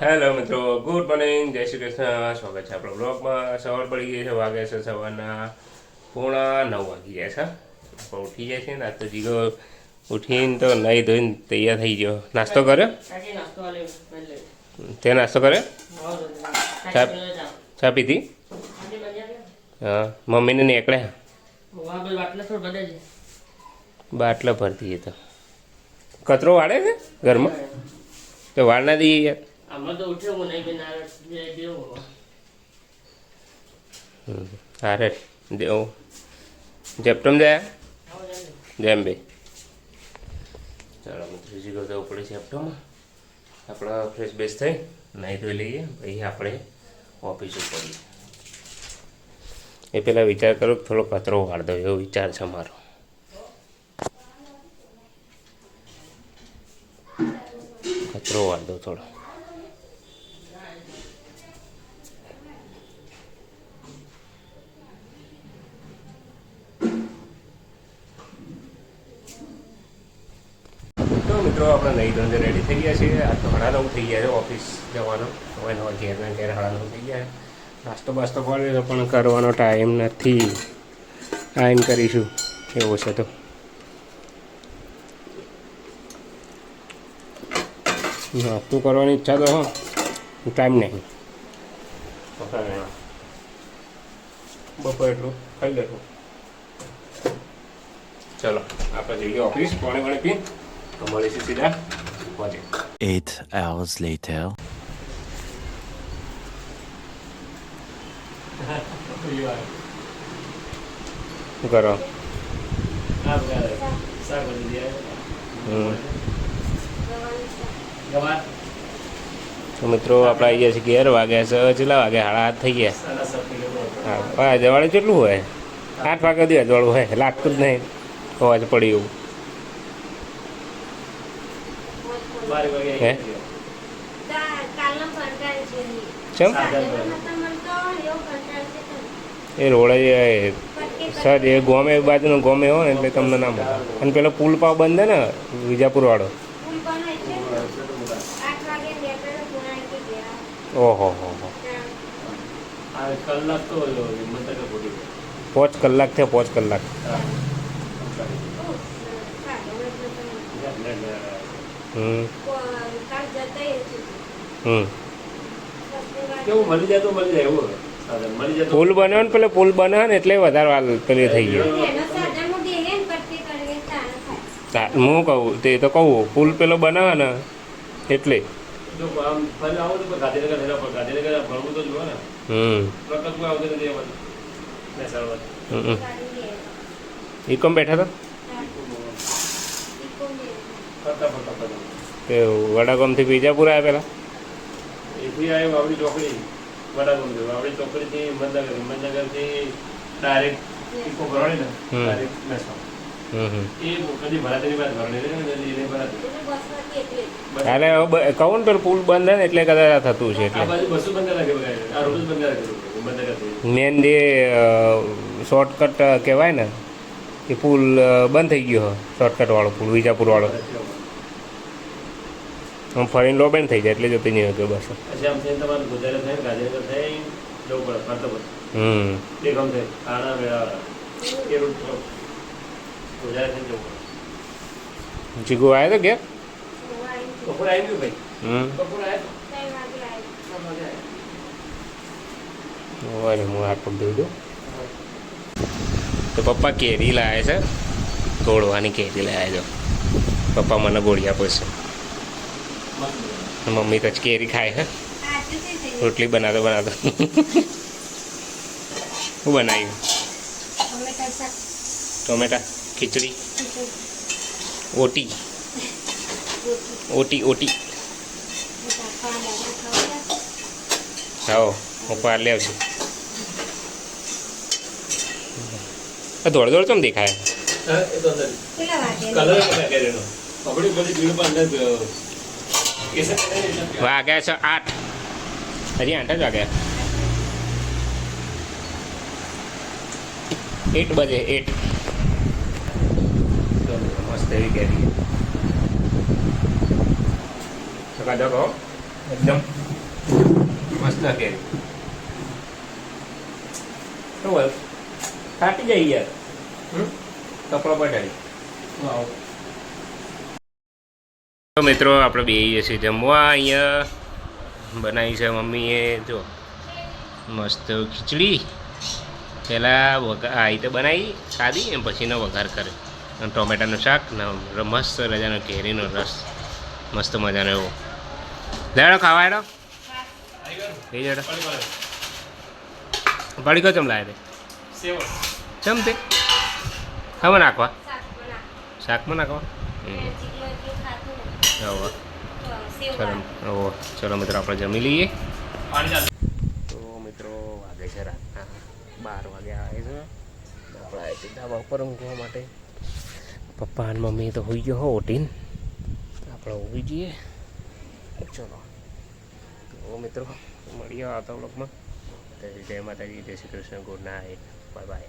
Hello મિત્રો, good morning, જય શ્રી કૃષ્ણ. સ્વાગત છે આપણો બ્લોગમાં. સવાર પડી ગઈ છે, વાગે છે સવારના 8:45 વાગી ગયા છે. આપણે ઉઠી જાય છે ને આજ તો જીગો ઉઠીને તો નહીં ધોઈને તૈયાર થઈ ગયો. નાસ્તો કર્યો? તે નાસ્તો કર્યો? ચા પીધી? હા. મમ્મીને નીકળ્યા બાટલા ભરતી તો કચરો વાળે છે ઘરમાં તો વાળ ના દઈએ યાર. અરે દેવ જેપટમ જાય જેમ ભાઈ. ચાલો મિત્રો જીગો તો પડે છે જેપટોમાં. આપણે ફ્રેશ બેસ થઈ નહીં ધોઈ લઈએ પછી આપણે ઓફિસ ઉપર. એ પહેલાં વિચાર કરો કે થોડો કચરો વાળ દો એવો વિચાર છે મારો. કચરો વાળ દો થોડો. તો મિત્રો આપણે નહીં ધોઈને રેડી થઈ ગયા છીએ. આ તો 9:30 થઈ ગયા છે ઓફિસ જવાનો. હવે ઘેરના ઘેર 9:30 થઈ ગયા. નાસ્તો બાસ્તો પડે પણ કરવાનો ટાઈમ નથી. આઈન કરીશું એવું છે તો. નાસ્તો કરવાની ઈચ્છા તો હો ટાઈમ નહીં. બપોર એટલું ખાઈ લેશું. ચલો આપણે જઈએ ઓફિસ. પાણી પી તો મળીશું સીધા પહોંચે. 8 hours later. શું કરો? તો મિત્રો આપણે આવી ગયા છીએ ઘેર. વાગ્યા છે કેટલા વાગે? 7:30 થઈ ગયા. હા જવાડે કેટલું હોય? 8 વાગ્યા સુધી અજવાળું હોય. લાગતું જ નહીં અવાજ પડી એવું. હે ચમ એ રોડે સર એ ગોમે બાજુનો ગોમે હોય ને એટલે તમને ના મળે. અને પેલો પુલ પાવ બંધ ને વિજાપુર વાળો. ઓહો હો 5 કલાક થયા. 5 કલાક. પુલ બન્યો ને પેલો પુલ બન્યો ને એટલે વધારે વાર પેલી થઈ ગયો. હું કહું તે તો કહું પુલ પેલો બનાવે ને એટલે. ઇકોમ બેઠા હતા તે વડાગામથી બીજાપુર આવ્યા પેલા. એથી આવ્યો આપણી ચોકડી વડાગામ થયું. આપણી ચોકડીથી મનનગરથી ડાયરેક્ટ ઇકો ભરવાની ને ડાયરેક્ટ મેસમાં. એ કદી ભરાતી વાત ભરણી અરે કહું ને પેલું પુલ બંધ ને એટલે કદાચ થતું છે. એટલે મેન જે શોર્ટકટ કહેવાય ને એ પુલ બંધ થઈ ગયો. શોર્ટકટ વાળો પુલ વિજાપુર વાળો આમ ફરીને લોબેન થઈ જાય એટલે જતી નહીં હોય બસ. જીગુ આવ્યો તો ઘેર? હું હાથ પગ ધોઈ દઉં. તો પપ્પા કેરી લાવે છે. તોડવાની કેરી લાવે છે પપ્પા. મને ગોળિયા પડશે. મમ્મી તો કેરી ખાય હે. રોટલી બનાવતો બનાવતો શું બનાવ્યું? ટોમેટા ખીચડી ઓટી ઓટી ઓટી. હા પપ્પા લે આવશે. દોડ દોડ કેમ દેખાય? વાગ્યા છે 8. હજી 8 જ વાગ્યા. 8 બજે 8. મસ્ત એવી કેરી. સકા દો એકદમ મસ્ત કેરી બરોબર ફાટી જાય યાર કપડા પડાવી તો મિત્રો આપણે બેસીએ છીએ જમવા. અહીંયા બનાવી છે મમ્મીએ જો મસ્ત ખીચડી. પહેલાં આ રીતે બનાવી ખાધી એમ પછીનો વઘાર કરે અને ટોમેટાનું શાક ને મસ્ત રજાનો કેરીનો રસ મસ્ત મજાનો એવો. લેડો ખાવા એડો એ જડો પડી ગયો ચમ લાવે ચમ તે ખાવા નાખવા શાકમાં નાખવા ચલો મિત્રો આપણે જમી લઈએ. તો મિત્રો વાગે છે રાતના 12 વાગે આવે છે. આપણે આવે છે ધાબા ઉપર ઊંઘવા માટે. પપ્પા અને મમ્મી તો હોઈ ગયો હો ઓટીન આપણે ઊંઘી જઈએ. ચલો તો મિત્રો મળીએ આવતા બ્લોગમાં. જય માતાજી, જય Shri Krishna, good night, bye bye.